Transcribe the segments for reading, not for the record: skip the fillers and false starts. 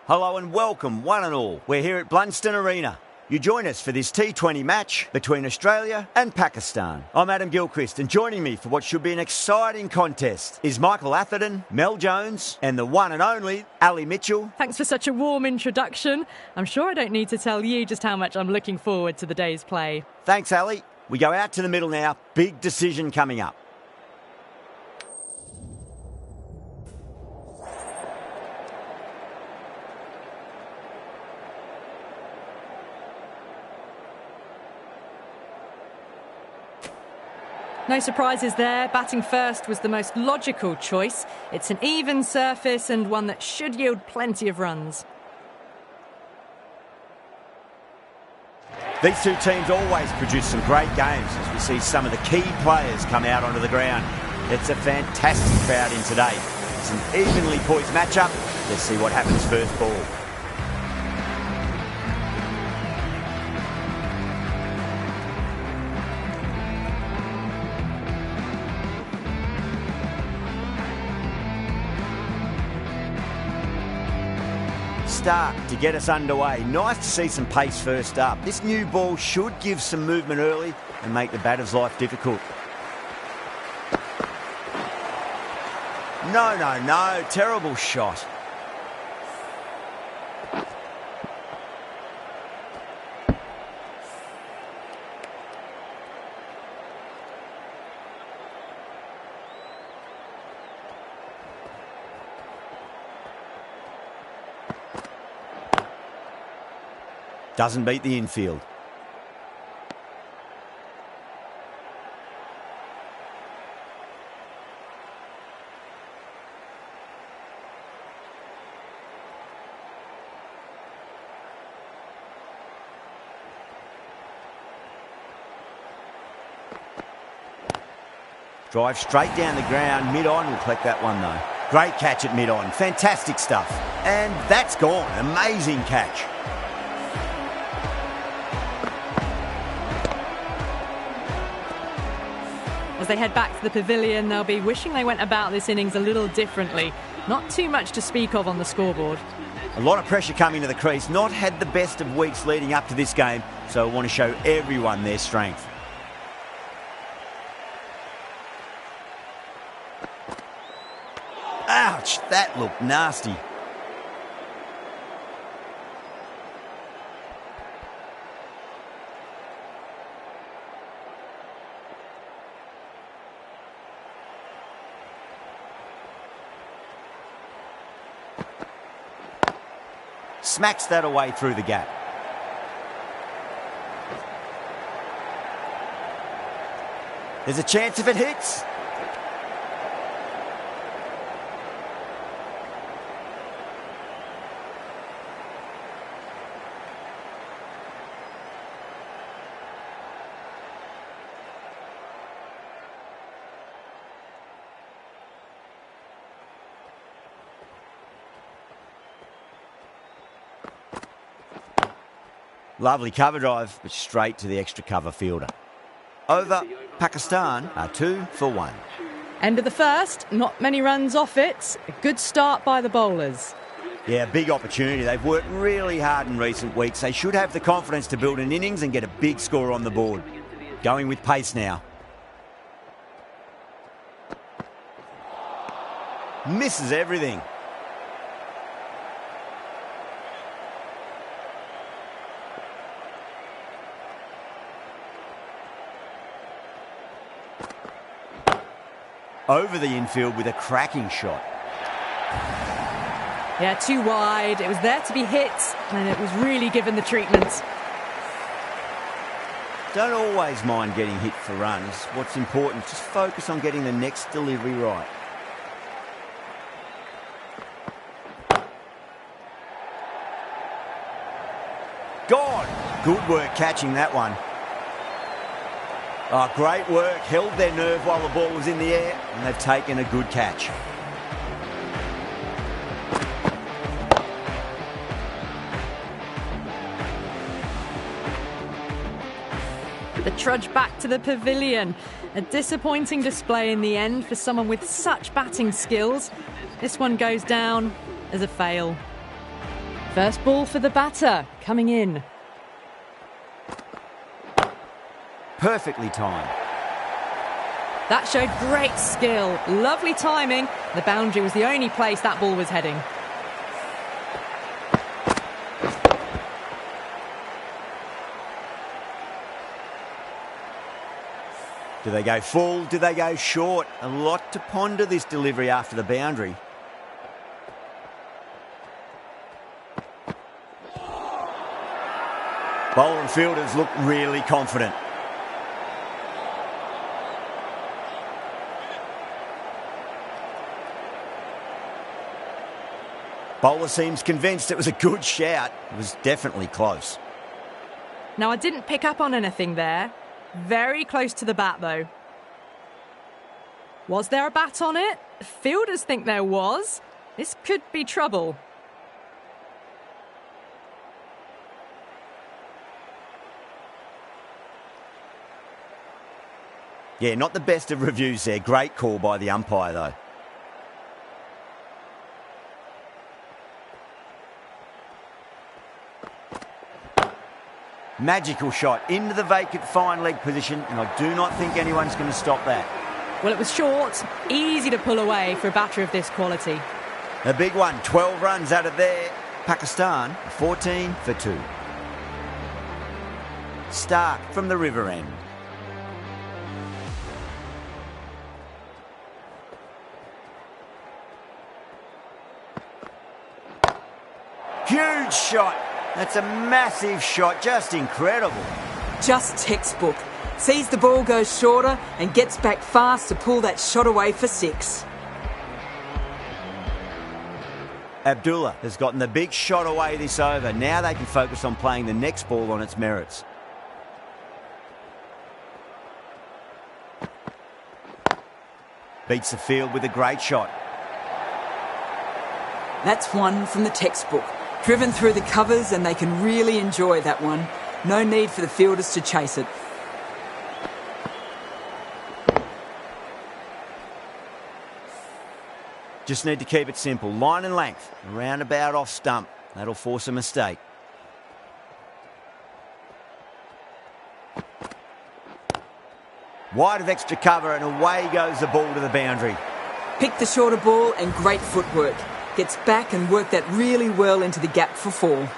Hello and welcome, one and all. We're here at Blunston Arena. You join us for this T20 match between Australia and Pakistan. I'm Adam Gilchrist, and joining me for what should be an exciting contest is Michael Atherton, Mel Jones, and the one and only Ali Mitchell. Thanks for such a warm introduction. I'm sure I don't need to tell you just how much I'm looking forward to the day's play. Thanks, Ali. We go out to the middle now. Big decision coming up. No surprises there. Batting first was the most logical choice. It's an even surface and one that should yield plenty of runs. These two teams always produce some great games as we see some of the key players come out onto the ground. It's a fantastic crowd in today. It's an evenly poised matchup. Let's see what happens first ball. Start to get us underway. Nice to see some pace first up. This new ball should give some movement early and make the batter's life difficult. No. Terrible shot. Doesn't beat the infield. Drive straight down the ground. Mid-on will collect that one though. Great catch at mid-on. Fantastic stuff. And that's gone. Amazing catch. As they head back to the pavilion, they'll be wishing they went about this innings a little differently. Not too much to speak of on the scoreboard. A lot of pressure coming to the crease. Not had the best of weeks leading up to this game, so I want to show everyone their strength. Ouch, that looked nasty. Smacks that away through the gap. There's a chance if it hits. Lovely cover drive, but straight to the extra cover fielder. Over, Pakistan are 2 for 1. End of the first, not many runs off it. A good start by the bowlers. Yeah, big opportunity. They've worked really hard in recent weeks. They should have the confidence to build an innings and get a big score on the board. Going with pace now. Misses everything. Over the infield with a cracking shot. Yeah, too wide. It was there to be hit, and it was really given the treatment. Don't always mind getting hit for runs. What's important, just focus on getting the next delivery right. Gone! Good work catching that one. Oh, great work. Held their nerve while the ball was in the air, and they've taken a good catch. The trudge back to the pavilion. A disappointing display in the end for someone with such batting skills. This one goes down as a fail. First ball for the batter, coming in. Perfectly timed. That showed great skill. Lovely timing. The boundary was the only place that ball was heading. Do they go full? Do they go short? A lot to ponder this delivery after the boundary. Bowler and fielders look really confident. Bowler seems convinced it was a good shout. It was definitely close. Now, I didn't pick up on anything there. Very close to the bat, though. Was there a bat on it? Fielders think there was. This could be trouble. Yeah, not the best of reviews there. Great call by the umpire, though. Magical shot into the vacant fine leg position, and I do not think anyone's going to stop that. Well, it was short, easy to pull away for a batter of this quality. A big one, 12 runs out of there. Pakistan, 14 for 2. Stark from the river end. Huge shot. That's a massive shot, just incredible. Just textbook. Sees the ball go shorter and gets back fast to pull that shot away for 6. Abdullah has gotten the big shot away this over. Now they can focus on playing the next ball on its merits. Beats the field with a great shot. That's one from the textbook. Driven through the covers and they can really enjoy that one. No need for the fielders to chase it. Just need to keep it simple. Line and length. Roundabout off stump. That'll force a mistake. Wide of extra cover and away goes the ball to the boundary. Pick the shorter ball and great footwork. Gets back and worked that really well into the gap for 4.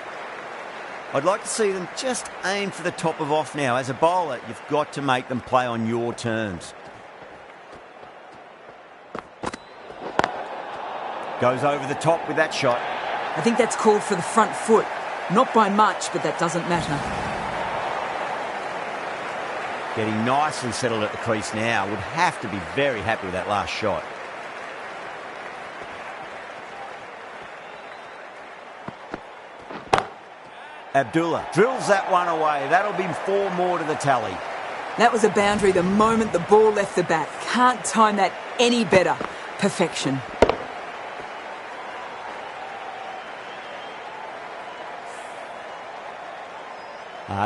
I'd like to see them just aim for the top of off now. As a bowler, you've got to make them play on your terms. Goes over the top with that shot. I think that's called for the front foot. Not by much, but that doesn't matter. Getting nicely settled at the crease now. Would have to be very happy with that last shot. Abdullah drills that one away. That'll be 4 more to the tally. That was a boundary the moment the ball left the bat. Can't time that any better. Perfection.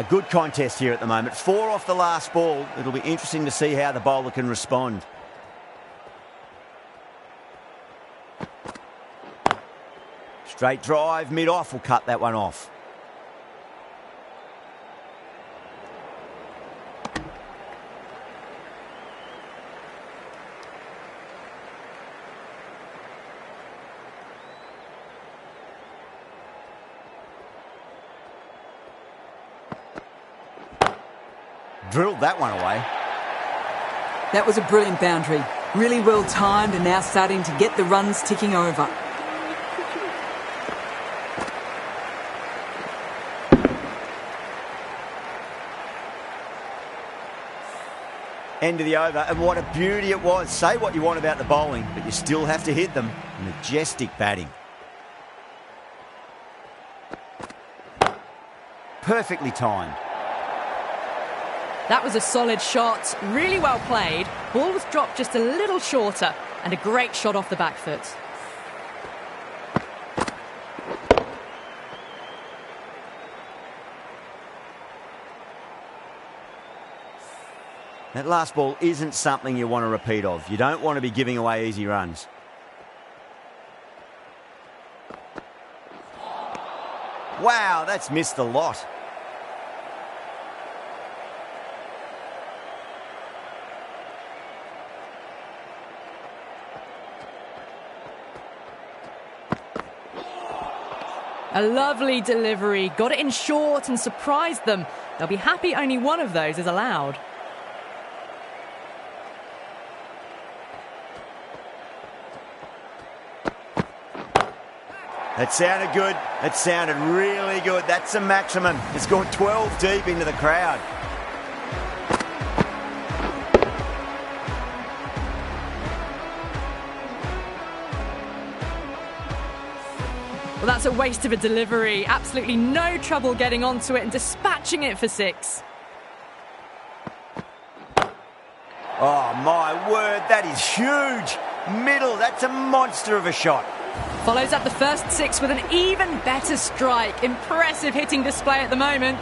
Good contest here at the moment. 4 off the last ball. It'll be interesting to see how the bowler can respond. Straight drive, mid-off will cut that one off. Drilled that one away. That was a brilliant boundary. Really well timed and now starting to get the runs ticking over. End of the over, and what a beauty it was. Say what you want about the bowling, but you still have to hit them. Majestic batting. Perfectly timed. That was a solid shot, really well played. Ball was dropped just a little shorter, and a great shot off the back foot. That last ball isn't something you want to repeat of. You don't want to be giving away easy runs. Wow, that's missed a lot. A lovely delivery, got it in short and surprised them. They'll be happy only one of those is allowed. That sounded good. That sounded really good. That's a maximum. It's gone 12 deep into the crowd. Well, that's a waste of a delivery. Absolutely no trouble getting onto it and dispatching it for 6. Oh, my word, that is huge. Middle, that's a monster of a shot. Follows up the first 6 with an even better strike. Impressive hitting display at the moment.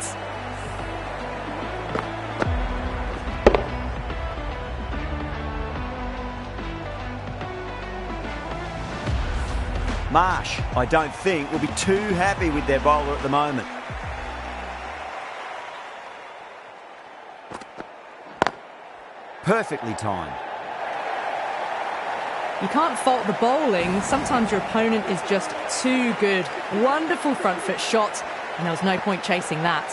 Marsh, I don't think, will be too happy with their bowler at the moment. Perfectly timed. You can't fault the bowling. Sometimes your opponent is just too good. Wonderful front foot shot, and there was no point chasing that.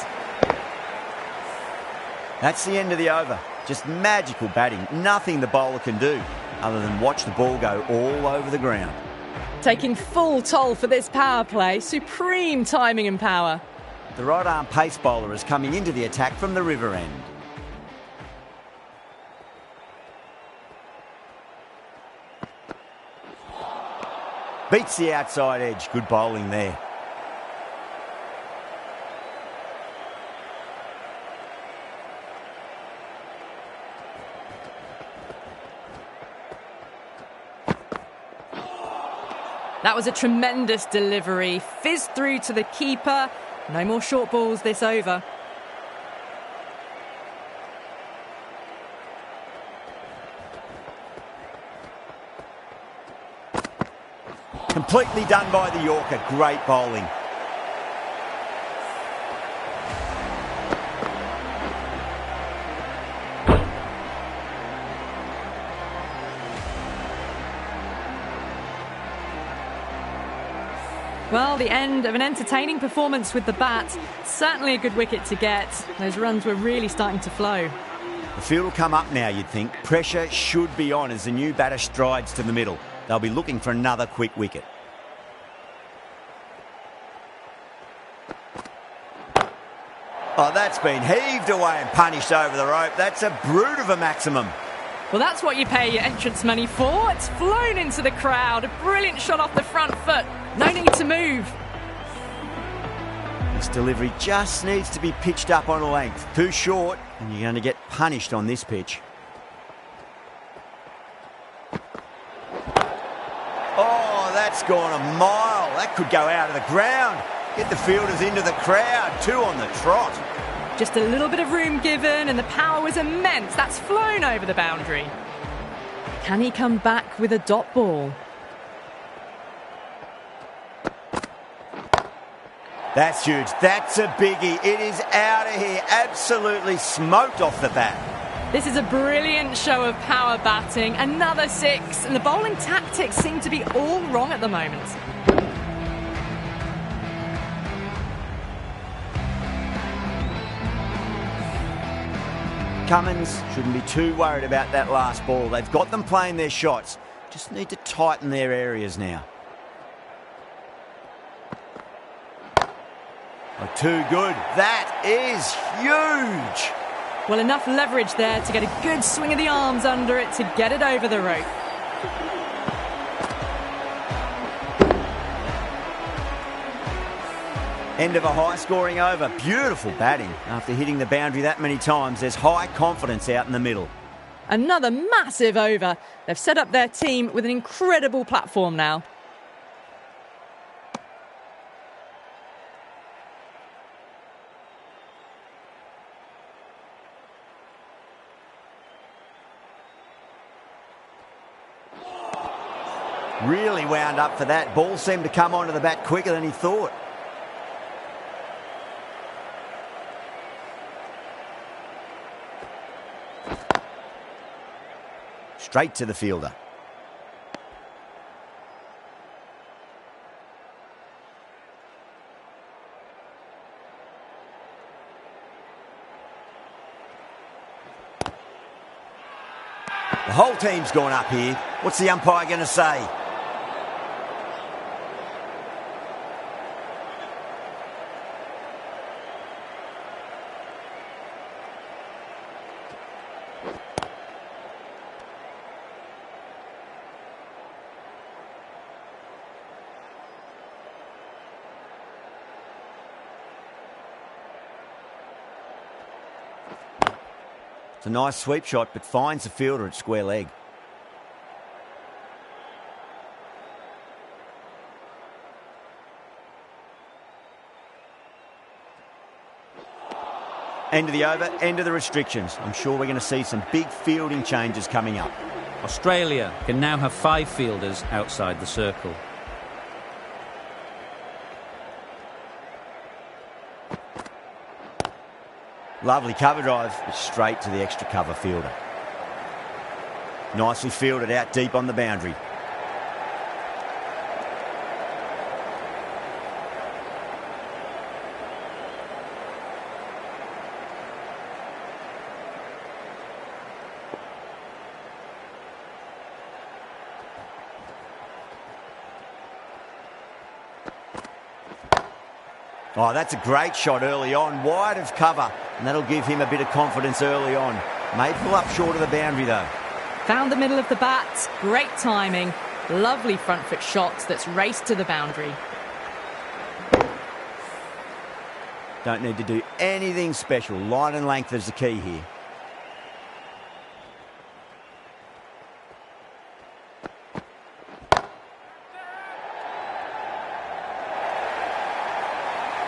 That's the end of the over. Just magical batting. Nothing the bowler can do other than watch the ball go all over the ground. Taking full toll for this power play. Supreme timing and power. The right arm pace bowler is coming into the attack from the river end. Beats the outside edge. Good bowling there. That was a tremendous delivery. Fizzed through to the keeper. No more short balls this over. Completely done by the Yorker. Great bowling. Well, the end of an entertaining performance with the bat. Certainly a good wicket to get. Those runs were really starting to flow. The field will come up now, you'd think. Pressure should be on as the new batter strides to the middle. They'll be looking for another quick wicket. Oh, that's been heaved away and punished over the rope. That's a brute of a maximum. Well, that's what you pay your entrance money for. It's flown into the crowd. A brilliant shot off the front foot. No need to move. This delivery just needs to be pitched up on a length. Too short, and you're going to get punished on this pitch. Oh, that's gone a mile. That could go out of the ground. Get the fielders into the crowd. 2 on the trot. Just a little bit of room given, and the power was immense. That's flown over the boundary. Can he come back with a dot ball? That's huge. That's a biggie. It is out of here. Absolutely smoked off the bat. This is a brilliant show of power batting. Another 6, and the bowling tactics seem to be all wrong at the moment. Cummins shouldn't be too worried about that last ball. They've got them playing their shots. Just need to tighten their areas now. Oh, too good. That is huge. Well, enough leverage there to get a good swing of the arms under it to get it over the rope. End of a high-scoring over. Beautiful batting. After hitting the boundary that many times, there's high confidence out in the middle. Another massive over. They've set up their team with an incredible platform now. Really wound up for that. Ball seemed to come onto the bat quicker than he thought. straight to the fielder. The whole team's gone up here. What's the umpire going to say? It's a nice sweep shot, but finds the fielder at square leg. End of the over, end of the restrictions. I'm sure we're going to see some big fielding changes coming up. Australia can now have 5 fielders outside the circle. Lovely cover drive, but straight to the extra cover fielder. Nicely fielded out deep on the boundary. Oh, that's a great shot early on, wide of cover, and that'll give him a bit of confidence early on. May pull up short of the boundary though. Found the middle of the bat, great timing, lovely front foot shot that's raced to the boundary. Don't need to do anything special, line and length is the key here.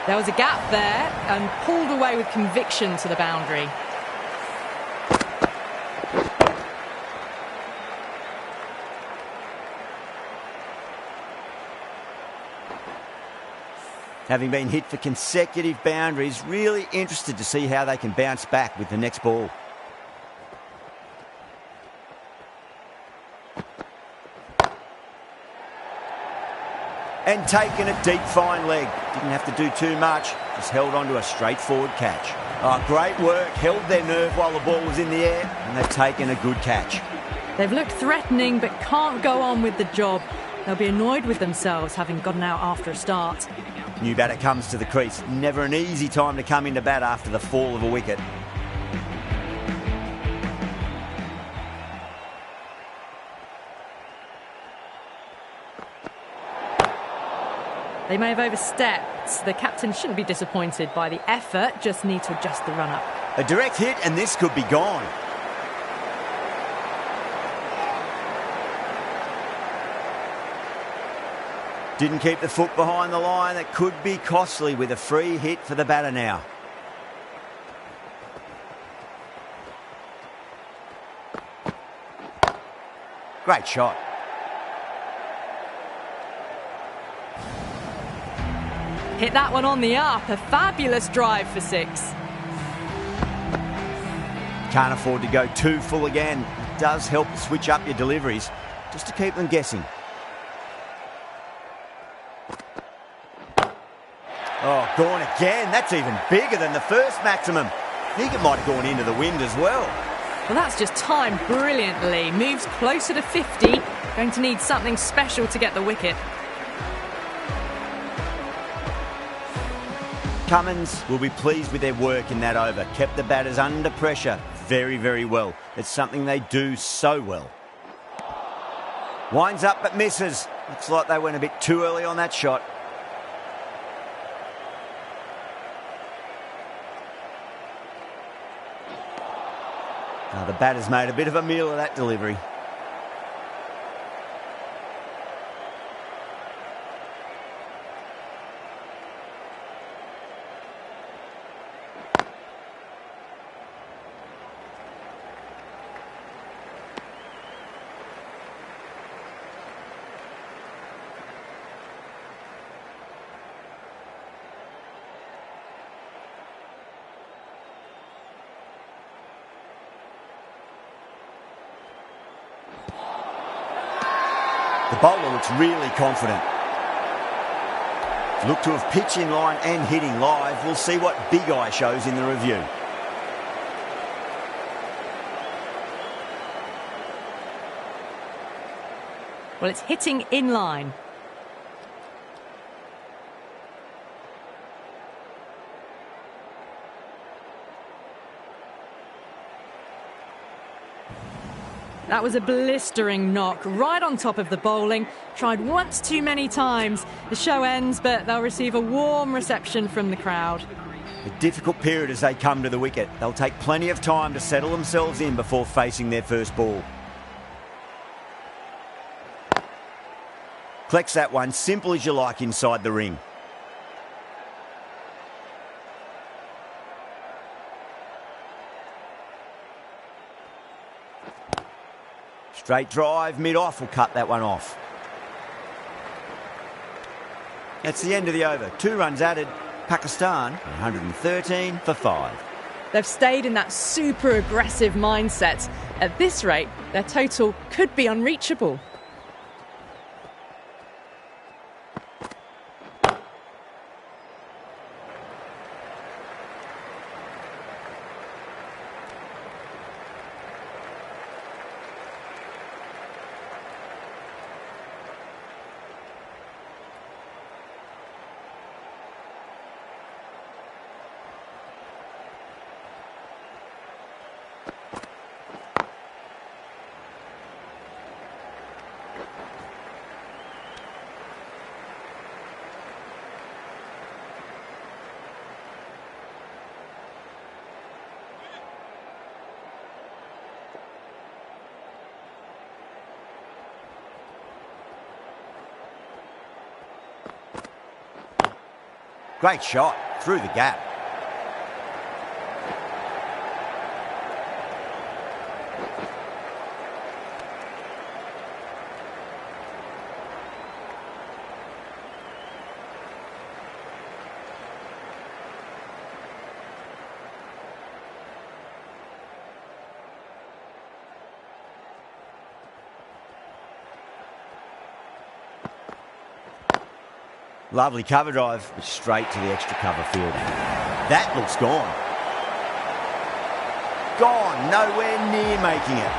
There was a gap there and pulled away with conviction to the boundary. Having been hit for consecutive boundaries, really interested to see how they can bounce back with the next ball. And taken a deep fine leg. Didn't have to do too much, just held on to a straightforward catch. Oh, great work, held their nerve while the ball was in the air, and they've taken a good catch. They've looked threatening but can't go on with the job. They'll be annoyed with themselves having gotten out after a start. New batter comes to the crease. Never an easy time to come into bat after the fall of a wicket. They may have overstepped. The captain shouldn't be disappointed by the effort, just need to adjust the run-up. A direct hit and this could be gone. Didn't keep the foot behind the line. That could be costly with a free hit for the batter now. Great shot. Hit that one on the up. A fabulous drive for 6. Can't afford to go too full again. It does help to switch up your deliveries, just to keep them guessing. Oh, gone again. That's even bigger than the first maximum. I think it might have gone into the wind as well. Well, that's just timed brilliantly. Moves closer to 50. Going to need something special to get the wicket. Cummins will be pleased with their work in that over. Kept the batters under pressure very, very well. It's something they do so well. Winds up but misses. Looks like they went a bit too early on that shot. Now the batter's made a bit of a meal of that delivery. The bowler looks really confident. Look to have pitch in line and hitting live. We'll see what Big Eye shows in the review. Well, it's hitting in line. That was a blistering knock right on top of the bowling. Tried once too many times. The show ends, but they'll receive a warm reception from the crowd. A difficult period as they come to the wicket. They'll take plenty of time to settle themselves in before facing their first ball. Collects that one, simple as you like, inside the ring. Straight drive, mid-off will cut that one off. That's the end of the over. 2 runs added. Pakistan, 113 for 5. They've stayed in that super aggressive mindset. At this rate, their total could be unreachable. Great shot through the gap. Lovely cover drive, but straight to the extra cover field. That looks gone. Gone, nowhere near making it.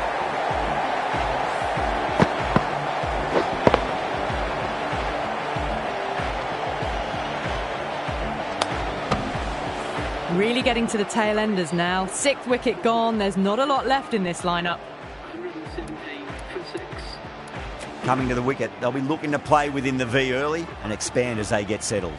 Really getting to the tail enders now. 6th wicket gone. There's not a lot left in this lineup. Coming to the wicket, they'll be looking to play within the V early and expand as they get settled.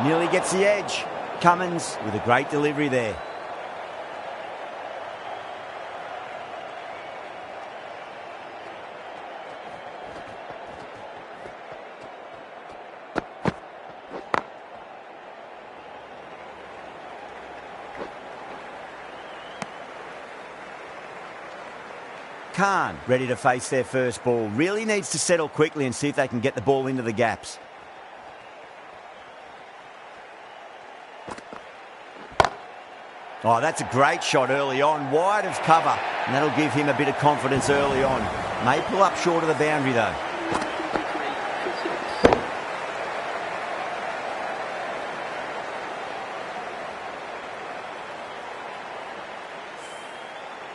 Nearly gets the edge. Cummins with a great delivery there. Khan ready to face their first ball. Really needs to settle quickly and see if they can get the ball into the gaps. Oh, that's a great shot early on, wide of cover, and that'll give him a bit of confidence early on. May pull up short of the boundary though.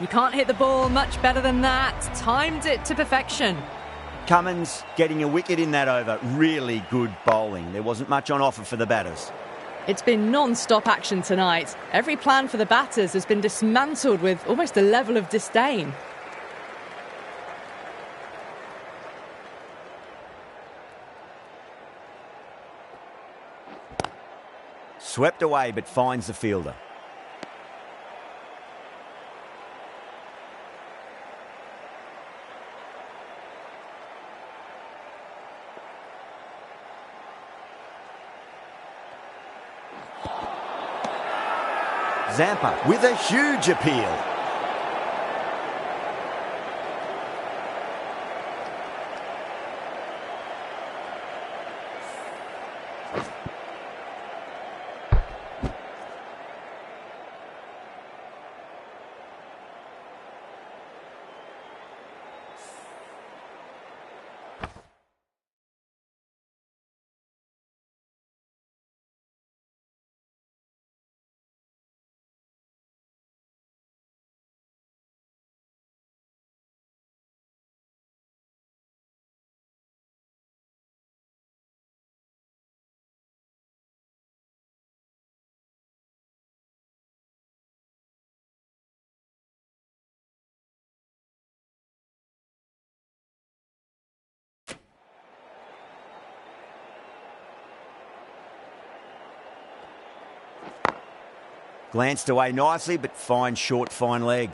You can't hit the ball much better than that. Timed it to perfection. Cummins getting a wicket in that over. Really good bowling. There wasn't much on offer for the batters. It's been non-stop action tonight. Every plan for the batters has been dismantled with almost a level of disdain. Swept away but finds the fielder. Zampa with a huge appeal. Glanced away nicely, but fine short, fine leg.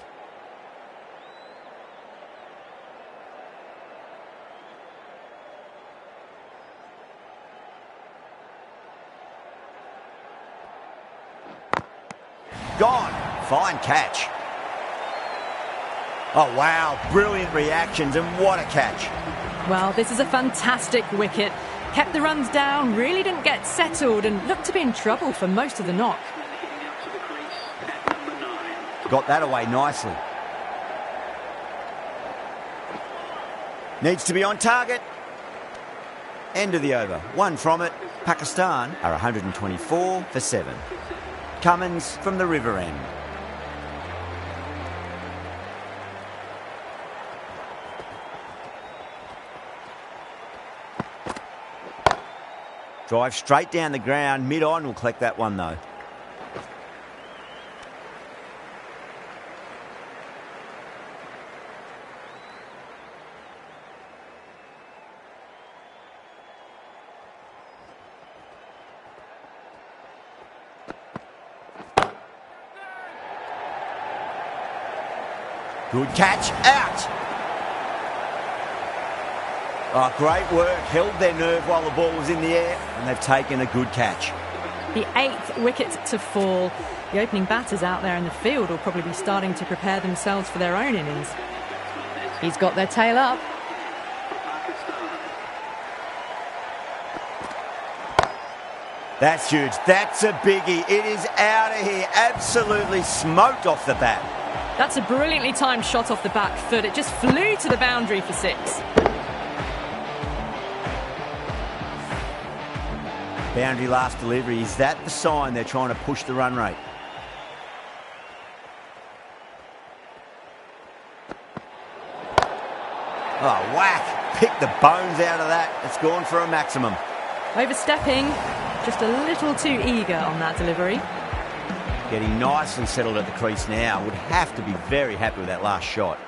Gone. Fine catch. Oh, wow. Brilliant reactions, and what a catch. Well, this is a fantastic wicket. Kept the runs down, really didn't get settled, and looked to be in trouble for most of the knock. Got that away nicely. Needs to be on target. End of the over. One from it. Pakistan are 124 for 7. Cummins from the river end. Drive straight down the ground. Mid-on will collect that one though. Good catch, out. Oh, great work. Held their nerve while the ball was in the air, and they've taken a good catch. The 8th wicket to fall. The opening batters out there in the field will probably be starting to prepare themselves for their own innings. He's got their tail up. That's huge. That's a biggie. It is out of here. Absolutely smoked off the bat. That's a brilliantly timed shot off the back foot. It just flew to the boundary for 6. Boundary last delivery. Is that the sign they're trying to push the run rate? Oh, whack. Pick the bones out of that. It's gone for a maximum. Overstepping, just a little too eager on that delivery. Getting nicely settled at the crease now. Would have to be very happy with that last shot.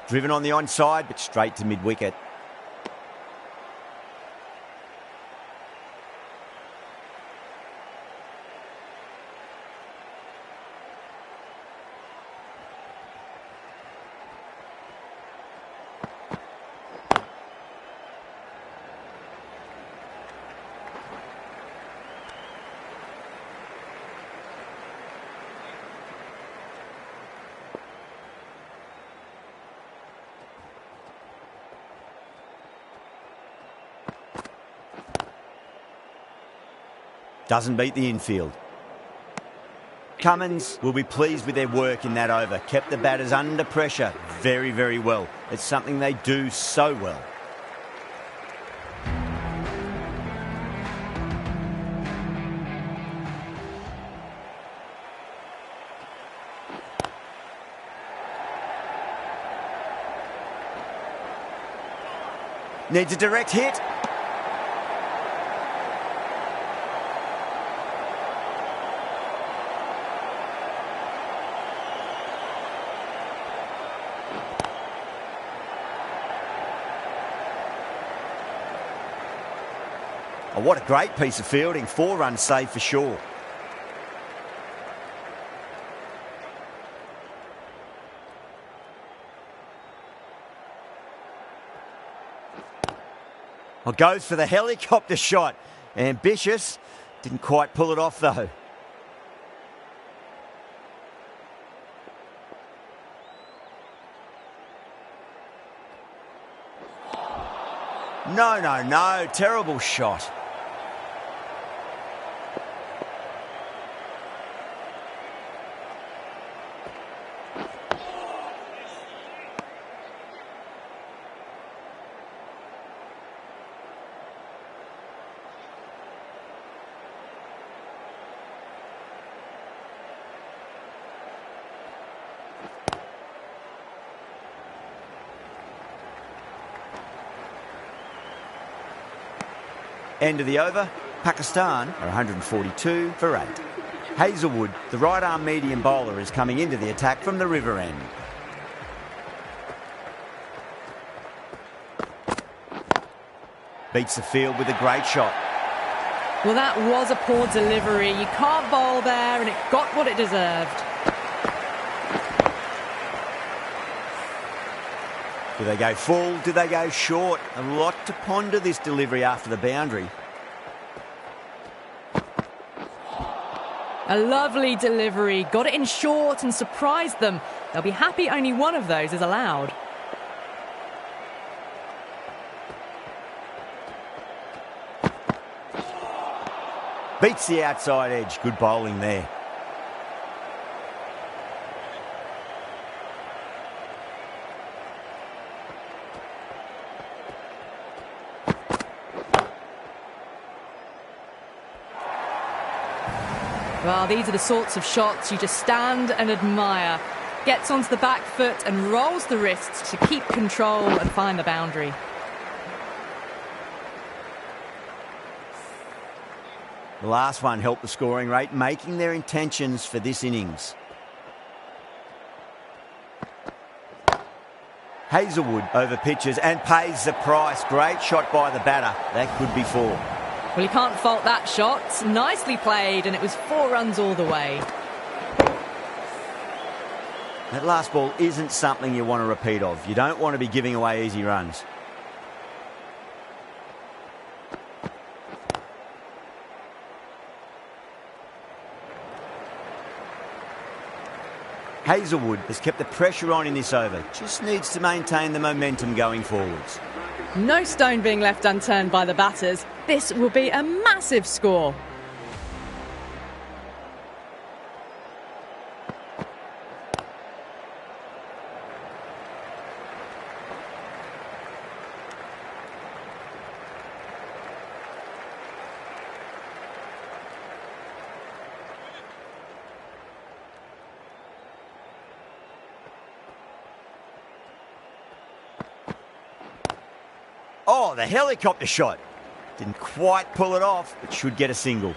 Driven on the onside, but straight to mid-wicket. Doesn't beat the infield. Cummins will be pleased with their work in that over. Kept the batters under pressure very, very well. It's something they do so well. Needs a direct hit. Oh, what a great piece of fielding. 4 runs saved for sure. Oh, goes for the helicopter shot. Ambitious. Didn't quite pull it off though. No. Terrible shot. End of the over. Pakistan are 142 for 8. Hazelwood, the right-arm medium bowler, is coming into the attack from the river end. Beats the field with a great shot. Well, that was a poor delivery. You can't bowl there, and it got what it deserved. Do they go full? Do they go short? A lot to ponder this delivery after the boundary. A lovely delivery. Got it in short and surprised them. They'll be happy only one of those is allowed. Beats the outside edge. Good bowling there. Well, these are the sorts of shots you just stand and admire. Gets onto the back foot and rolls the wrists to keep control and find the boundary. The last one helped the scoring rate, making their intentions for this innings. Hazelwood over pitches and pays the price. Great shot by the batter. That could be 4. Well, you can't fault that shot. Nicely played, and it was 4 runs all the way. That last ball isn't something you want to repeat of. You don't want to be giving away easy runs. Hazelwood has kept the pressure on in this over. Just needs to maintain the momentum going forwards. No stone being left unturned by the batters. This will be a massive score. Oh, the helicopter shot. Didn't quite pull it off, but should get a single.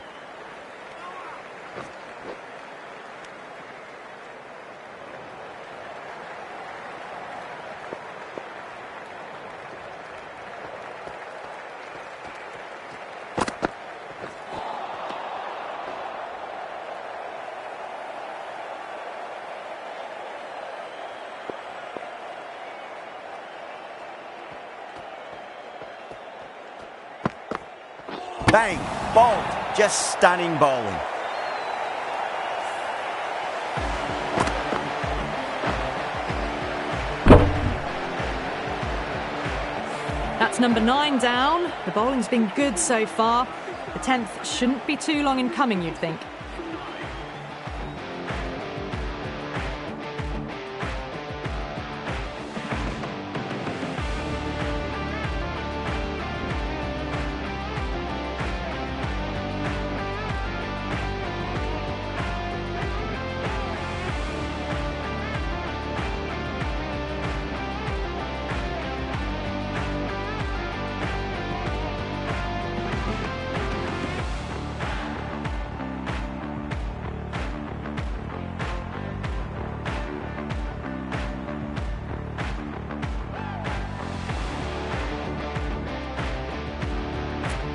Bang, bowled, just stunning bowling. That's number 9 down. The bowling's been good so far. The 10th shouldn't be too long in coming, you'd think.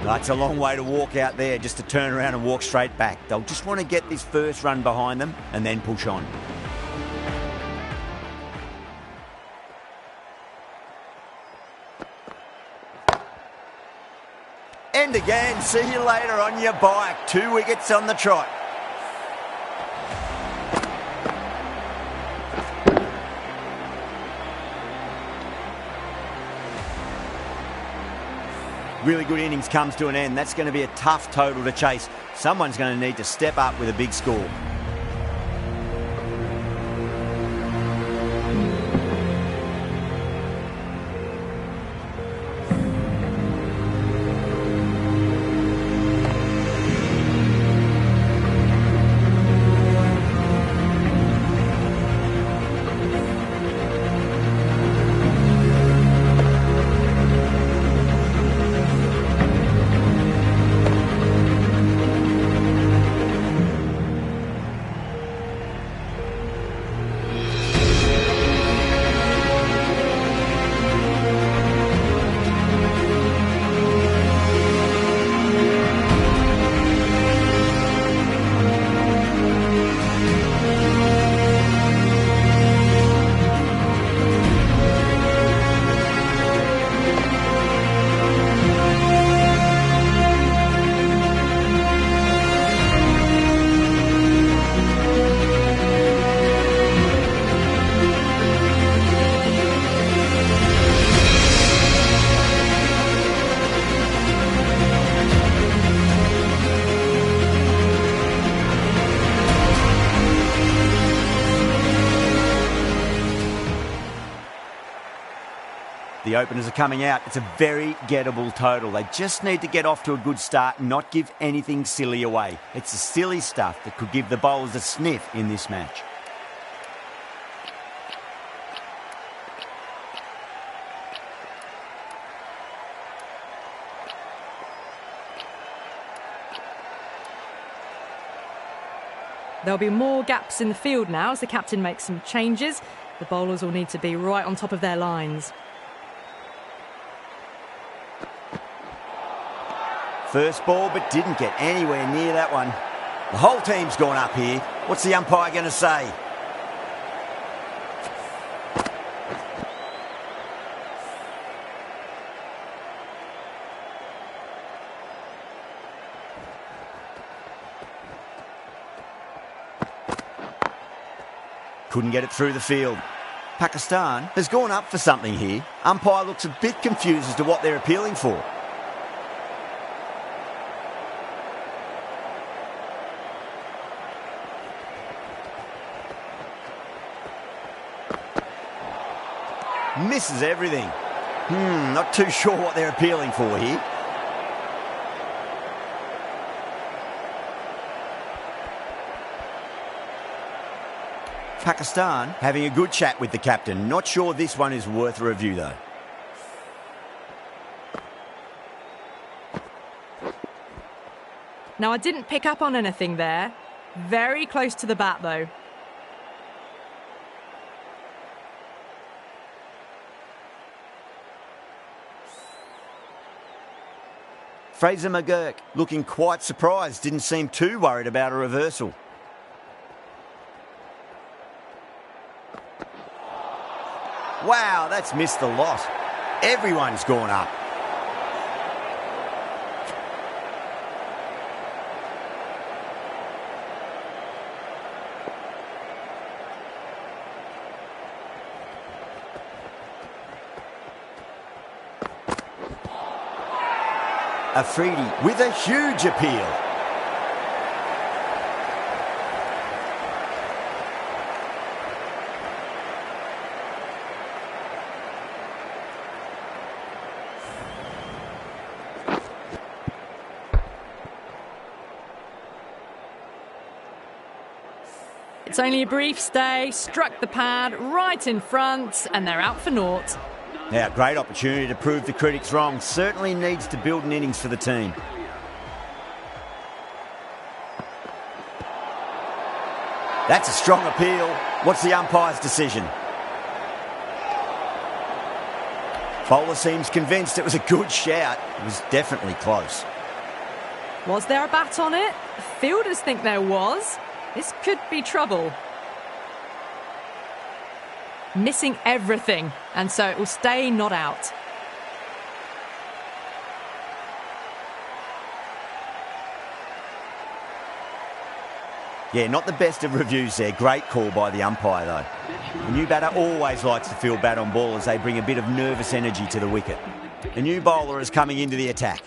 That's a long way to walk out there just to turn around and walk straight back. They'll just want to get this first run behind them and then push on. And again, see you later on your bike. 2 wickets on the trot. Really good innings comes to an end. That's going to be a tough total to chase. Someone's going to need to step up with a big score. The openers are coming out. It's a very gettable total. They just need to get off to a good start and not give anything silly away. It's the silly stuff that could give the bowlers a sniff in this match. There'll be more gaps in the field now as the captain makes some changes. The bowlers will need to be right on top of their lines. First ball, but didn't get anywhere near that one. The whole team's gone up here. What's the umpire going to say? Couldn't get it through the field. Pakistan has gone up for something here. Umpire looks a bit confused as to what they're appealing for. Misses everything. Not too sure what they're appealing for here. Pakistan having a good chat with the captain. Not sure this one is worth a review though. Now, I didn't pick up on anything there. Very close to the bat though. Fraser McGurk looking quite surprised. Didn't seem too worried about a reversal. Wow, that's missed the lot. Everyone's gone up. Afridi with a huge appeal. It's only a brief stay, struck the pad right in front, and they're out for naught. Now, great opportunity to prove the critics wrong. Certainly needs to build an innings for the team. That's a strong appeal. What's the umpire's decision? Bowler seems convinced it was a good shout. It was definitely close. Was there a bat on it? Fielders think there was. This could be trouble. Missing everything, and so it will stay not out. Yeah, not the best of reviews there. Great call by the umpire, though. The new batter always likes to feel bat on ball as they bring a bit of nervous energy to the wicket. The new bowler is coming into the attack.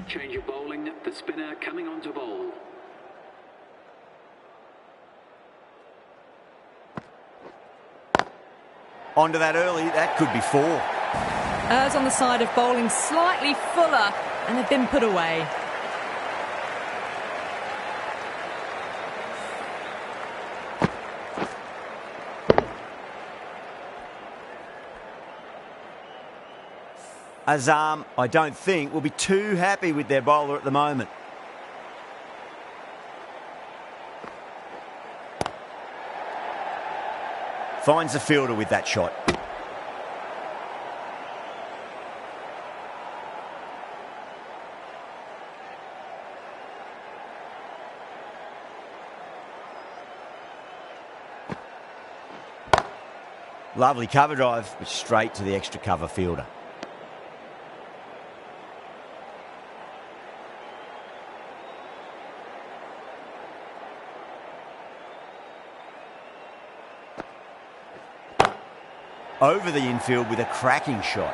Change of bowling, the spinner coming on to bowl. Onto that early, that could be 4. Errs on the side of bowling slightly fuller, and they've been put away. Azam, I don't think, will be too happy with their bowler at the moment. Finds the fielder with that shot. Lovely cover drive, but straight to the extra cover fielder. Over the infield with a cracking shot.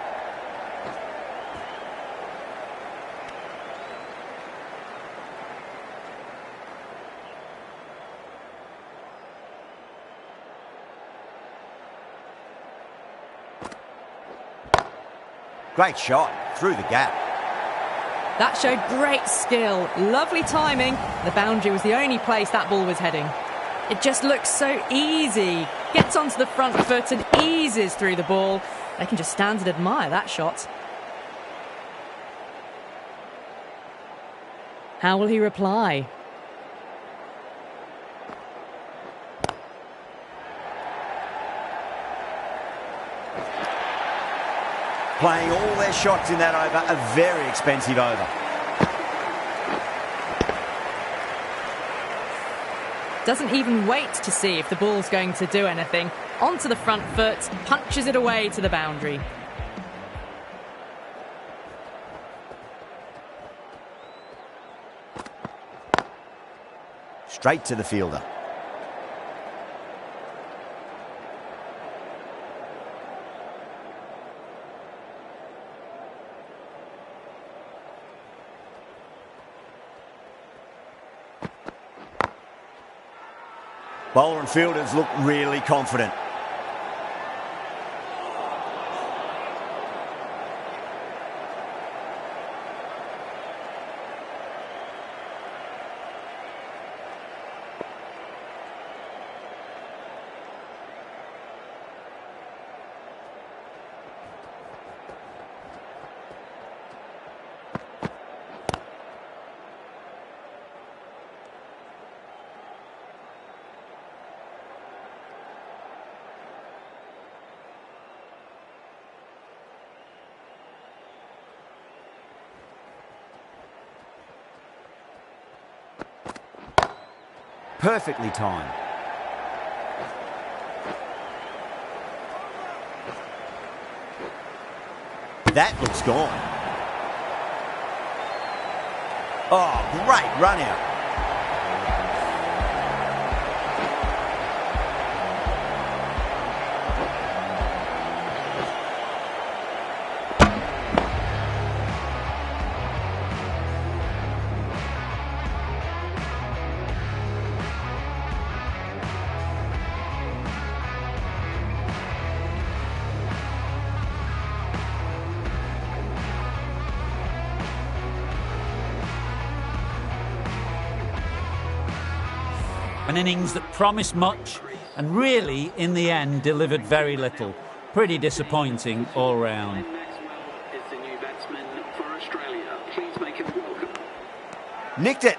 Great shot through the gap. That showed great skill, lovely timing. The boundary was the only place that ball was heading. It just looks so easy. Gets onto the front foot and eases through the ball. They can just stand and admire that shot. How will he reply? Playing all their shots in that over, a very expensive over. Doesn't even wait to see if the ball's going to do anything. Onto the front foot, punches it away to the boundary. Straight to the fielder. Bowler and fielders look really confident. Perfectly timed. That looks gone. Oh, great run out. An innings that promised much and really, in the end, delivered very little. Pretty disappointing all round. Maxwell is the new batsman for Australia. Please make him welcome. Nicked it.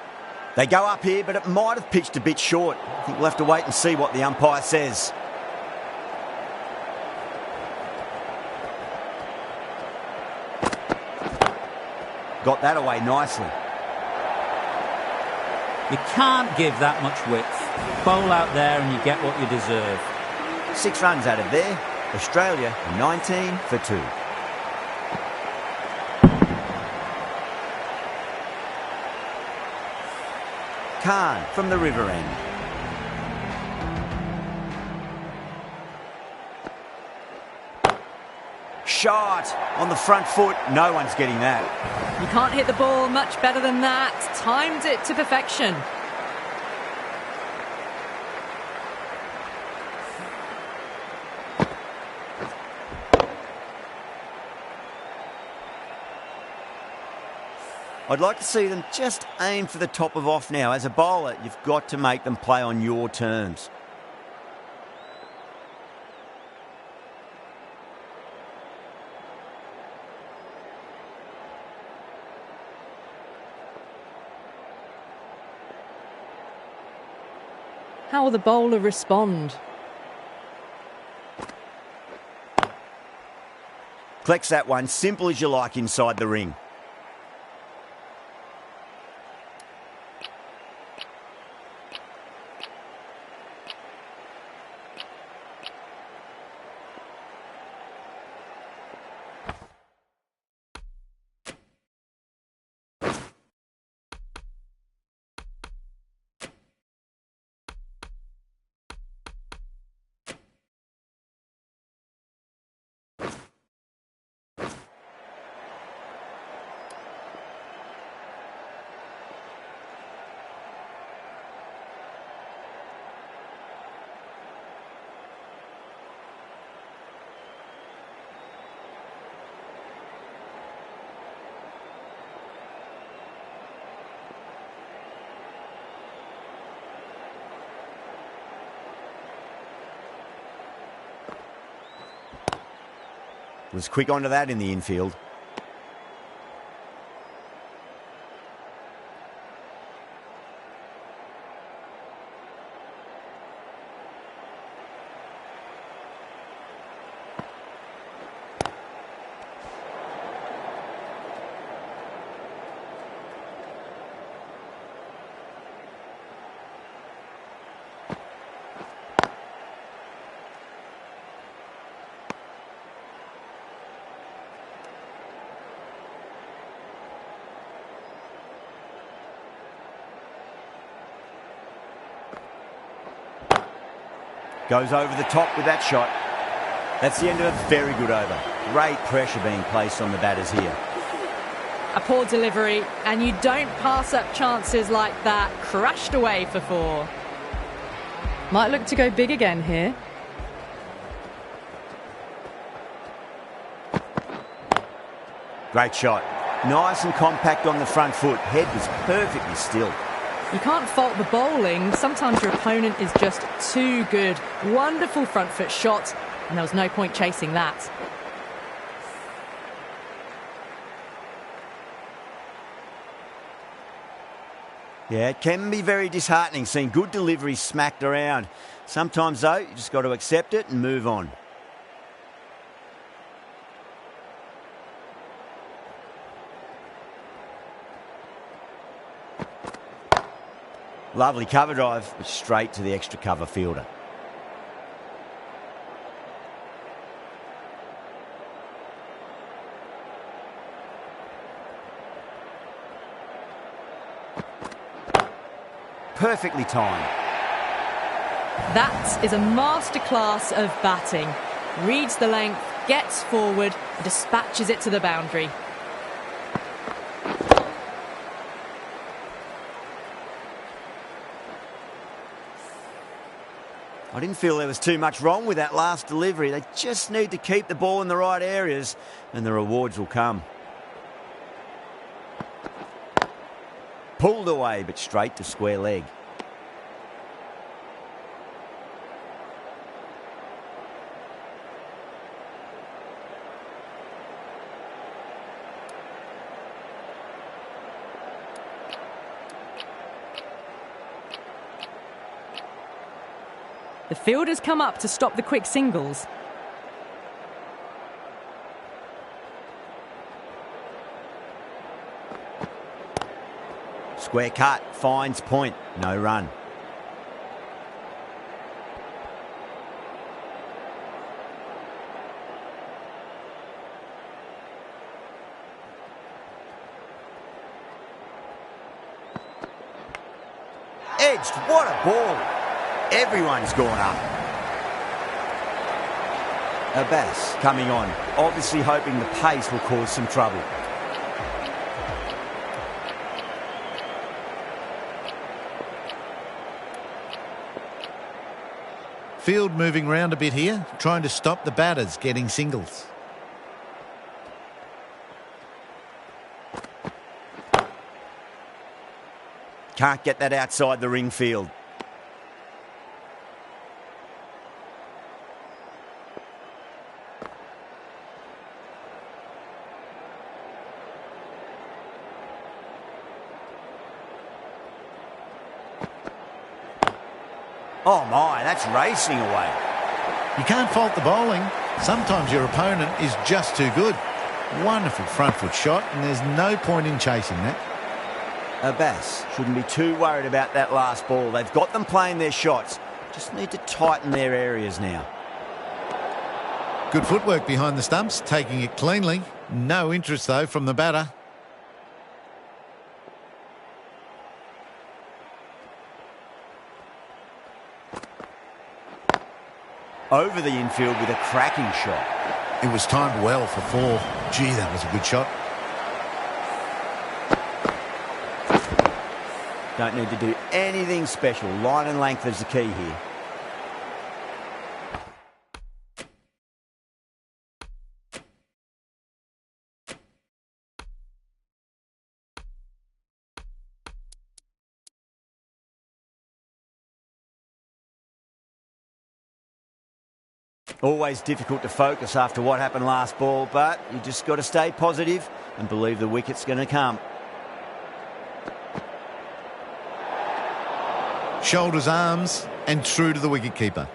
They go up here, but it might have pitched a bit short. I think we'll have to wait and see what the umpire says. Got that away nicely. You can't give that much width. Bowl out there and you get what you deserve. 6 runs out of there. Australia 19 for 2. Khan from the river end. Shot on the front foot. No one's getting that. You can't hit the ball much better than that. Timed it to perfection. I'd like to see them just aim for the top of off now. As a bowler, you've got to make them play on your terms. How will the bowler respond? Collects that one, simple as you like, inside the ring. Was quick onto that in the infield. Goes over the top with that shot. That's the end of a very good over. Great pressure being placed on the batters here. A poor delivery, and you don't pass up chances like that. Crashed away for 4. Might look to go big again here. Great shot. Nice and compact on the front foot. Head was perfectly still. You can't fault the bowling. Sometimes your opponent is just too good. Wonderful front foot shot, and there was no point chasing that. Yeah, it can be very disheartening seeing good deliveries smacked around. Sometimes, though, you just got to accept it and move on. Lovely cover drive, but straight to the extra cover fielder. Perfectly timed. That is a masterclass of batting. Reads the length, gets forward, and dispatches it to the boundary. I didn't feel there was too much wrong with that last delivery. They just need to keep the ball in the right areas and the rewards will come. Pulled away, but straight to square leg. The fielders come up to stop the quick singles. Square cut, finds point, no run. Edged, what a ball! Everyone's gone up. Abbas coming on, obviously hoping the pace will cause some trouble. Field moving round a bit here, trying to stop the batters getting singles. Can't get that outside the ring field. Oh my, that's racing away. You can't fault the bowling. Sometimes your opponent is just too good. Wonderful front foot shot, and there's no point in chasing that. Abbas shouldn't be too worried about that last ball. They've got them playing their shots. Just need to tighten their areas now. Good footwork behind the stumps, taking it cleanly. No interest, though, from the batter. Over the infield with a cracking shot. It was timed well for 4. Gee, that was a good shot. Don't need to do anything special. Line and length is the key here. Always difficult to focus after what happened last ball, but you just got to stay positive and believe the wicket's going to come. Shoulders, arms, and true to the wicketkeeper.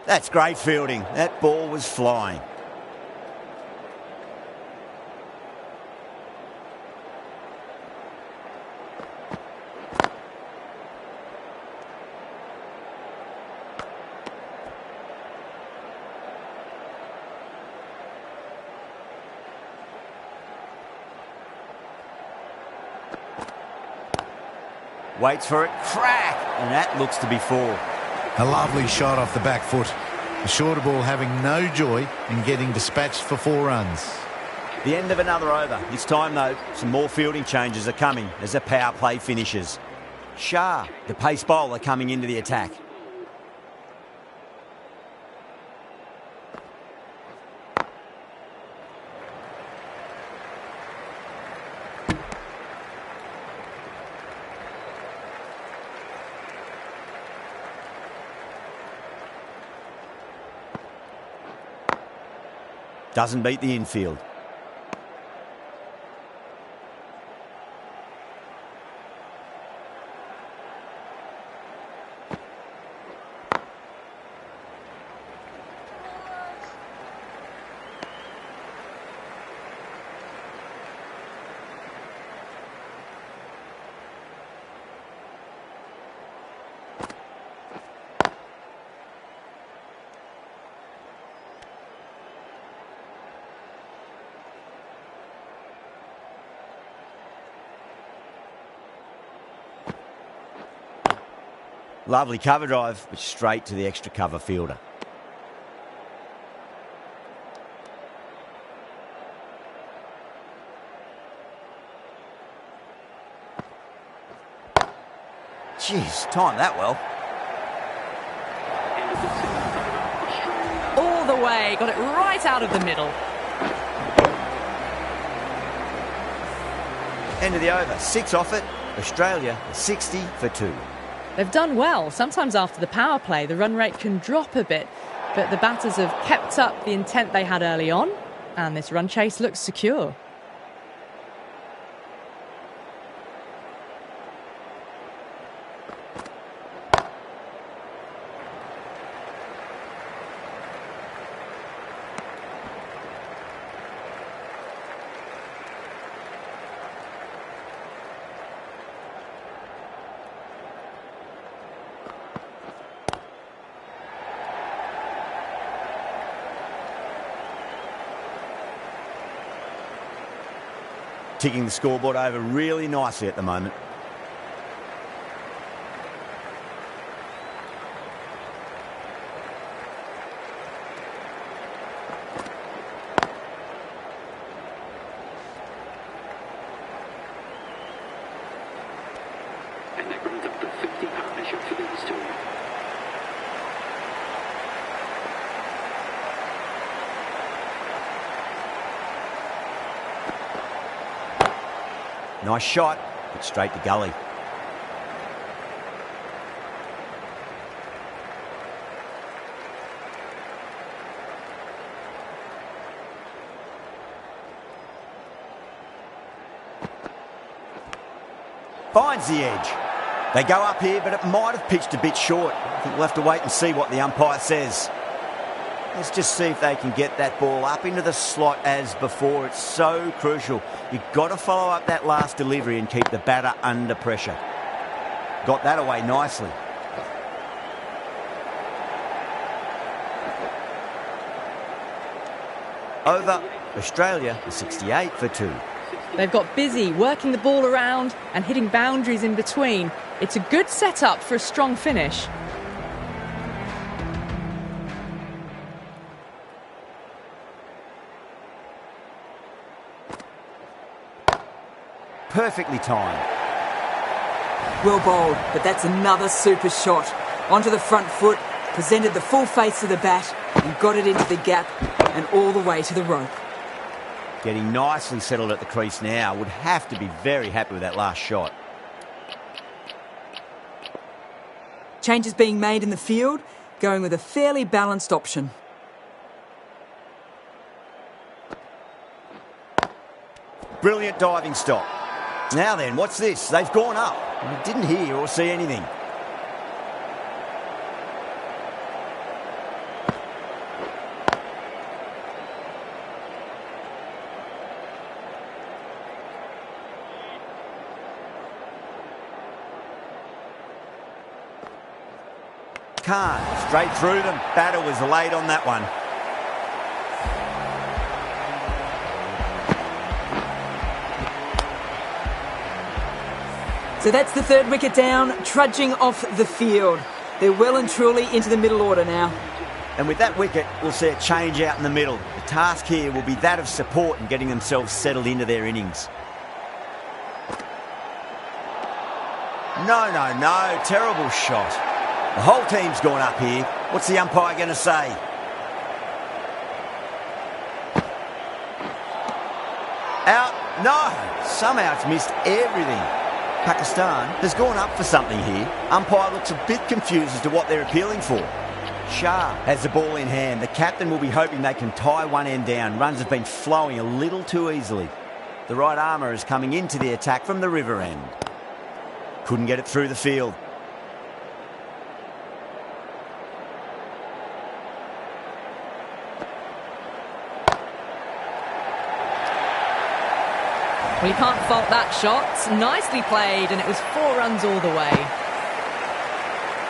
That's great fielding. That ball was flying. Waits for it, crack, and that looks to be four. A lovely shot off the back foot. The shorter ball having no joy in getting dispatched for 4 runs. The end of another over. This time, though, some more fielding changes are coming as the power play finishes. Shah, the pace bowler, coming into the attack. Doesn't beat the infield. Lovely cover drive, but straight to the extra cover fielder. Jeez, timed that well. All the way, got it right out of the middle. End of the over, 6 off it. Australia 60 for 2. They've done well. Sometimes after the power play, the run rate can drop a bit, but the batters have kept up the intent they had early on, and this run chase looks secure. Ticking the scoreboard over really nicely at the moment. And that brings up the 50 partnership for these two. Nice shot, but straight to gully. Finds the edge. They go up here, but it might have pitched a bit short. I think we'll have to wait and see what the umpire says. Let's just see if they can get that ball up into the slot as before. It's so crucial. You've got to follow up that last delivery and keep the batter under pressure. Got that away nicely. Over, Australia 68 for 2. They've got busy working the ball around and hitting boundaries in between. It's a good setup for a strong finish. perfectly timed. Well bowled, but that's another super shot. Onto the front foot, presented the full face of the bat and got it into the gap and all the way to the rope. Getting nicely settled at the crease now. Would have to be very happy with that last shot. Changes being made in the field, going with a fairly balanced option. Brilliant diving stop. Now then, what's this? They've gone up. I didn't hear or see anything. Can't. Straight through them. Batter was late on that one. So that's the third wicket down, trudging off the field. They're well and truly into the middle order now. And with that wicket, we'll see a change out in the middle. The task here will be that of support and getting themselves settled into their innings. No. Terrible shot. The whole team's gone up here. What's the umpire going to say? Out? No. Somehow it's missed everything. Pakistan has gone up for something here. Umpire looks a bit confused as to what they're appealing for. Shah has the ball in hand. The captain will be hoping they can tie one end down. Runs have been flowing a little too easily. The right armour is coming into the attack from the river end. Couldn't get it through the field. Well, you can't fault that shot. Nicely played, and it was 4 runs all the way.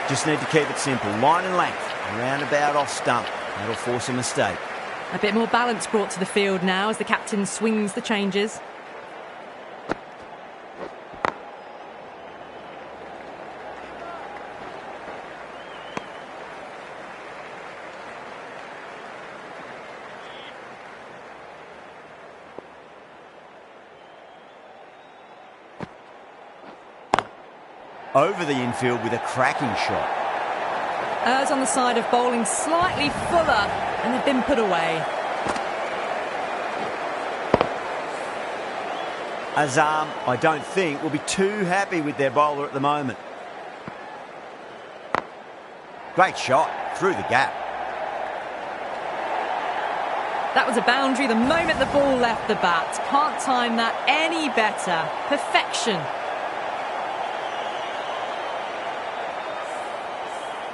Just need to keep it simple. Line and length. Roundabout off stump. That'll force a mistake. A bit more balance brought to the field now as the captain swings the changes. Over the infield with a cracking shot. Errs on the side of bowling slightly fuller, and they've been put away. Azam, I don't think, will be too happy with their bowler at the moment. Great shot through the gap. That was a boundary the moment the ball left the bat. Can't time that any better. Perfection.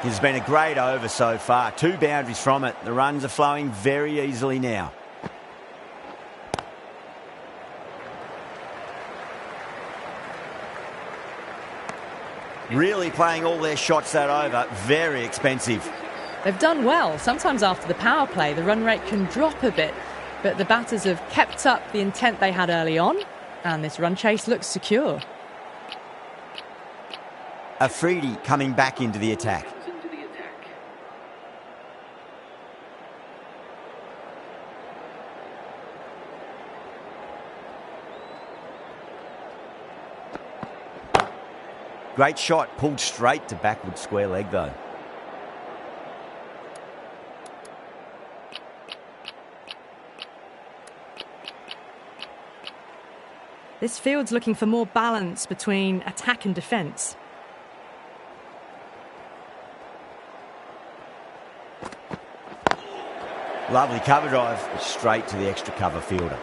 It's been a great over so far. 2 boundaries from it. The runs are flowing very easily now. Really playing all their shots that over. Very expensive. They've done well. Sometimes after the power play, the run rate can drop a bit. But the batters have kept up the intent they had early on. And this run chase looks secure. Afridi coming back into the attack. Great shot, pulled straight to backward square leg though. This field's looking for more balance between attack and defence. Lovely cover drive, but straight to the extra cover fielder.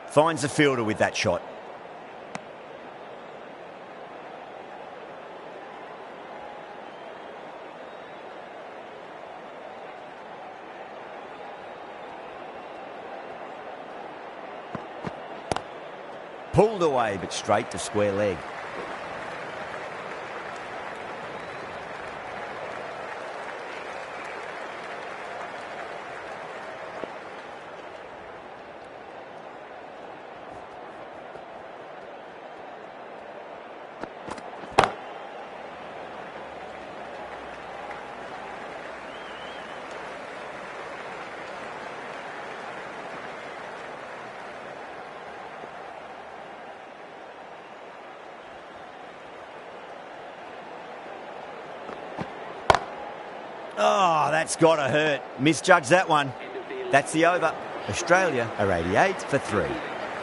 Finds the fielder with that shot. Pulled away, but straight to square leg. that's got to hurt. Misjudged that one. That's the over. Australia are 88 for 3.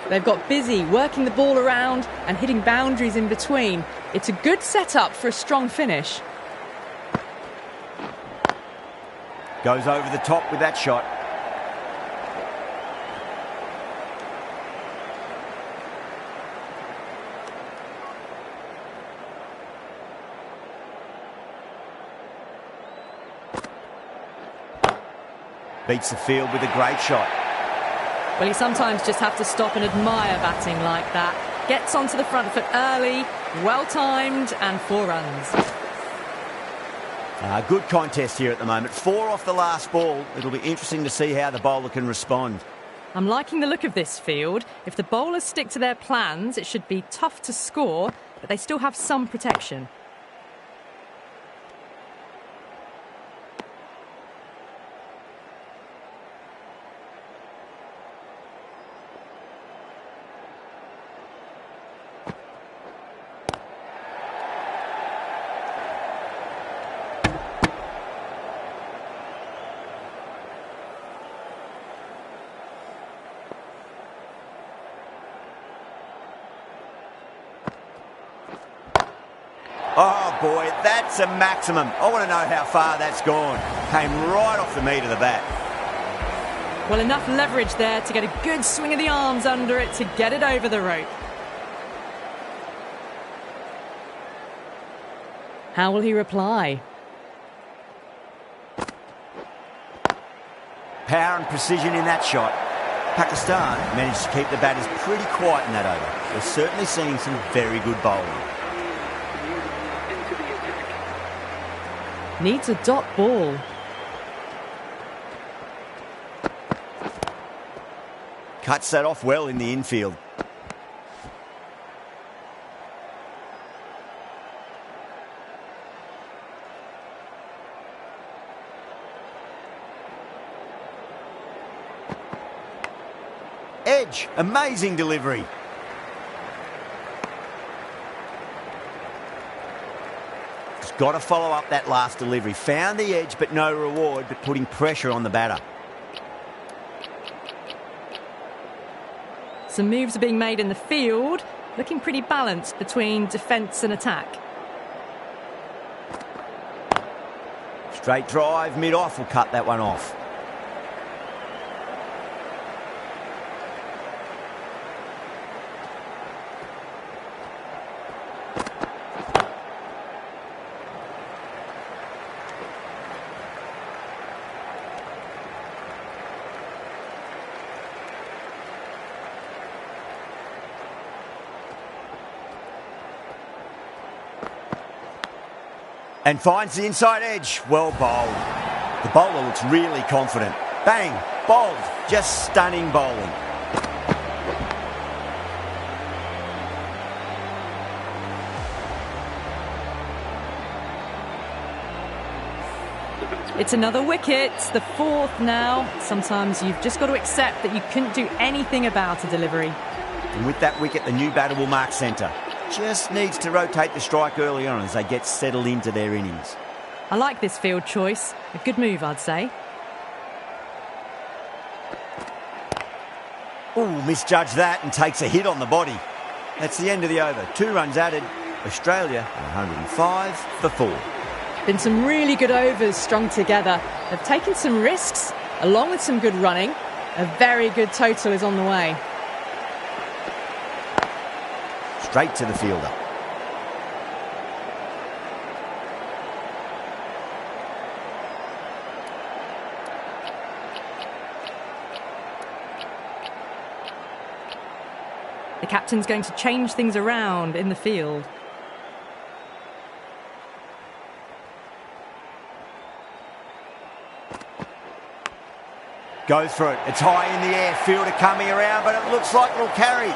They've got busy working the ball around and hitting boundaries in between. It's a good setup for a strong finish. Goes over the top with that shot. Beats the field with a great shot. Well, you sometimes just have to stop and admire batting like that. Gets onto the front foot early, well-timed, and 4 runs. Good contest here at the moment. 4 off the last ball. It'll be interesting to see how the bowler can respond. I'm liking the look of this field. If the bowlers stick to their plans, it should be tough to score, but they still have some protection. Oh, boy, that's a maximum. I want to know how far that's gone. Came right off the meat of the bat. Well, enough leverage there to get a good swing of the arms under it to get it over the rope. How will he reply? Power and precision in that shot. Pakistan managed to keep the batters pretty quiet in that over. We're certainly seeing some very good bowling. Needs a dot ball. Cuts that off well in the infield. Edge, amazing delivery. Got to follow up that last delivery. Found the edge, but no reward, but putting pressure on the batter. Some moves are being made in the field, looking pretty balanced between defence and attack. Straight drive, mid-off will cut that one off. And finds the inside edge. Well bowled. The bowler looks really confident. Bang! Bowled. Just stunning bowling. It's another wicket, the 4th now. Sometimes you've just got to accept that you couldn't do anything about a delivery. And with that wicket, the new batter will mark centre. Just needs to rotate the strike early on as they get settled into their innings. I like this field choice. A good move, I'd say. Ooh, misjudged that and takes a hit on the body. That's the end of the over. 2 runs added. Australia 105 for 4. Been some really good overs strung together. They've taken some risks, along with some good running. A very good total is on the way. Straight to the fielder. The captain's going to change things around in the field. Goes for it. It's high in the air. Fielder coming around, but it looks like it'll carry.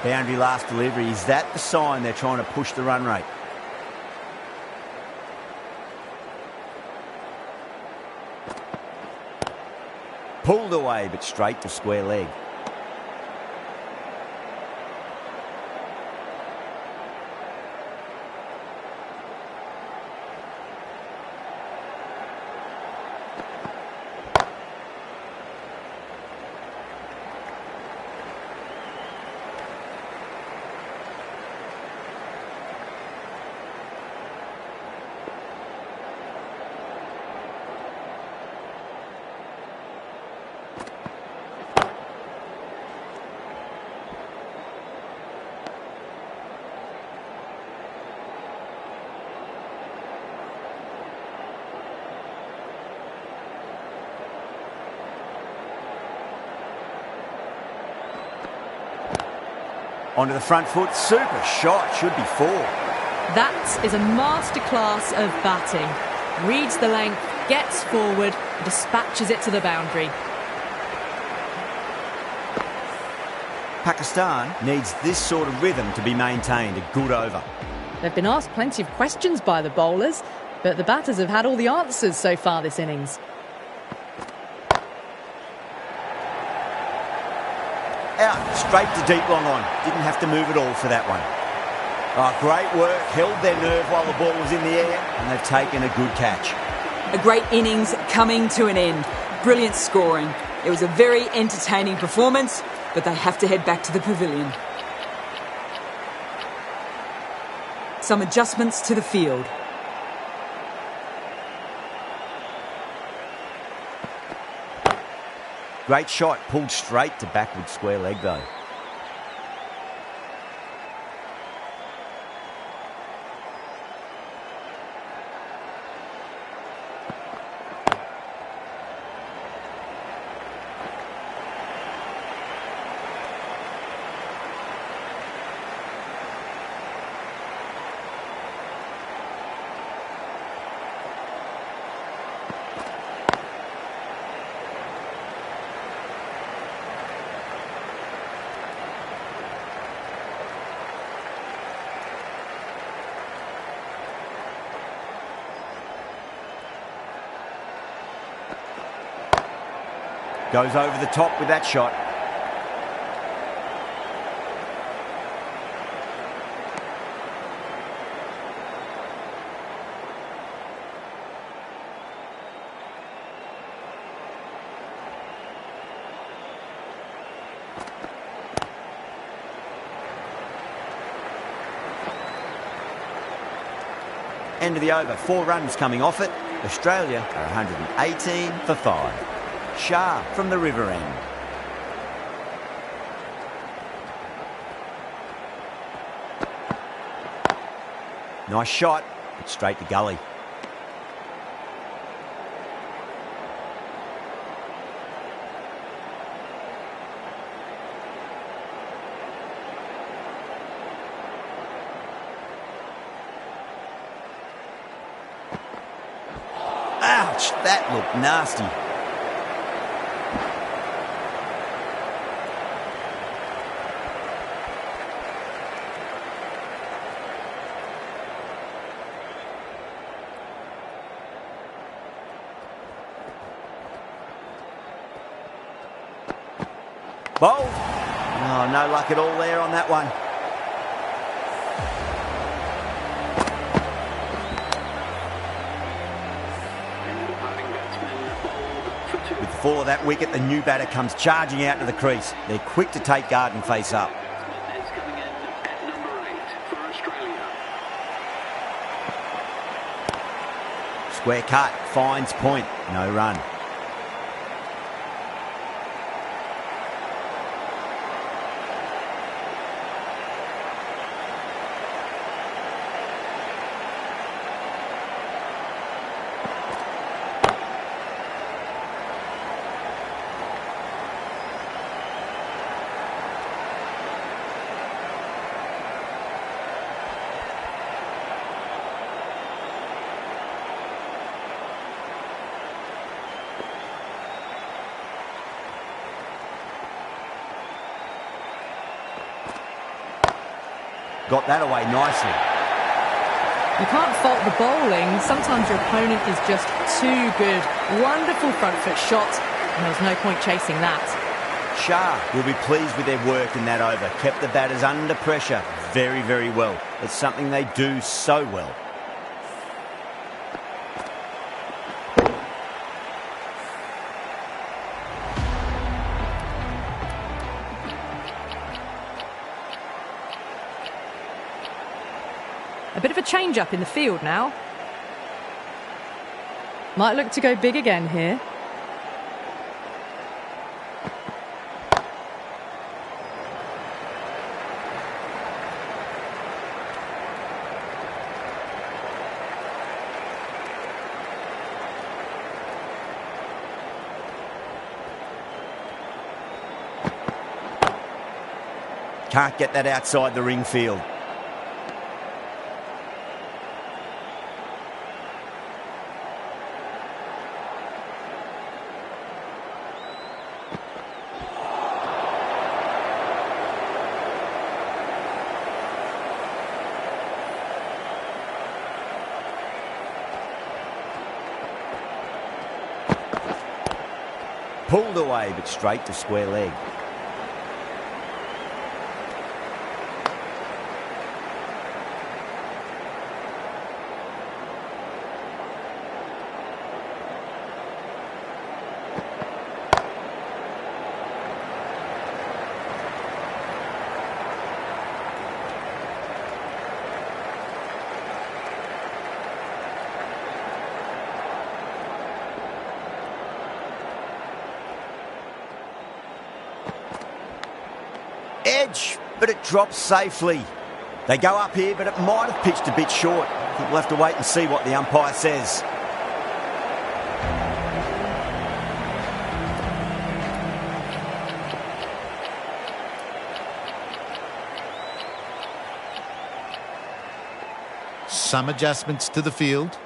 Boundary last delivery. Is that the sign they're trying to push the run rate? Pulled away, but straight to square leg. Onto the front foot, super shot, should be 4. That is a masterclass of batting. Reads the length, gets forward, and dispatches it to the boundary. Pakistan needs this sort of rhythm to be maintained. A good over. They've been asked plenty of questions by the bowlers, but the batters have had all the answers so far this innings. Out, straight to deep long on. Didn't have to move at all for that one. Oh, great work. Held their nerve while the ball was in the air, and they've taken a good catch. A great innings coming to an end. Brilliant scoring. It was a very entertaining performance, but they have to head back to the pavilion. Some adjustments to the field. Great shot, pulled straight to backward square leg though. Goes over the top with that shot. End of the over, 4 runs coming off it. Australia are 118 for 5. Shah from the river end. Nice shot, but straight to gully. Ouch, that looked nasty. Bowled. Oh, no luck at all there on that one. With 4 of that wicket, the new batter comes charging out to the crease. They're quick to take guard and face up. Is coming in at number 8 for Australia. Square cut, finds point, no run. Got that away nicely. You can't fault the bowling. Sometimes your opponent is just too good. Wonderful front foot shot, and there was no point chasing that. Shah will be pleased with their work in that over. Kept the batters under pressure very, very well. It's something they do so well. A bit of a change-up in the field now. Might look to go big again here. Can't get that outside the ring field. Pulled away, but straight to square leg. Edge, but it drops safely. They go up here, but it might have pitched a bit short. I think we'll have to wait and see what the umpire says. Some adjustments to the field.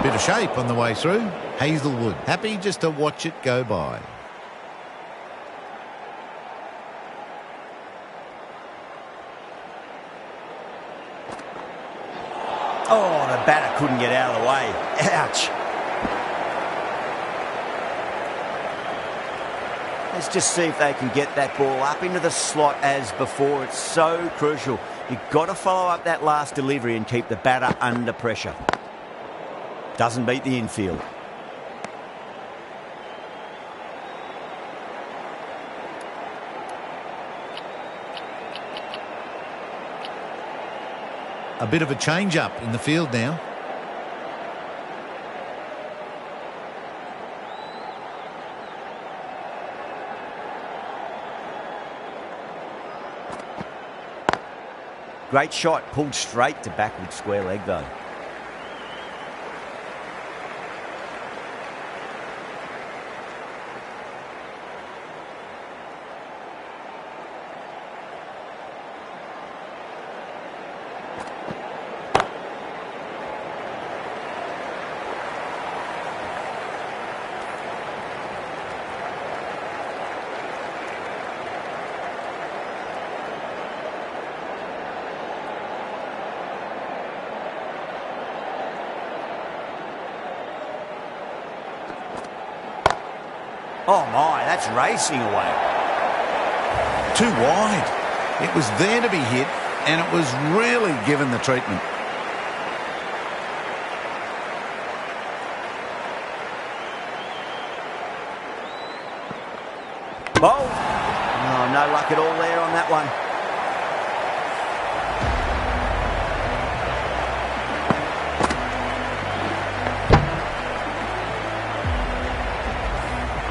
Bit of shape on the way through. Hazelwood happy just to watch it go by. Oh, the batter couldn't get out of the way. Ouch. Let's just see if they can get that ball up into the slot as before. It's so crucial. You've got to follow up that last delivery and keep the batter under pressure. Doesn't beat the infield. A bit of a change-up in the field now. Great shot, pulled straight to backward square leg though. Oh my, that's racing away. Too wide. It was there to be hit, and it was really given the treatment. Bowled. Oh, no luck at all there on that one.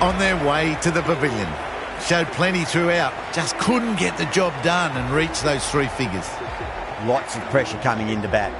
On their way to the pavilion. Showed plenty throughout. Just couldn't get the job done and reach those three figures. Lots of pressure coming into bat.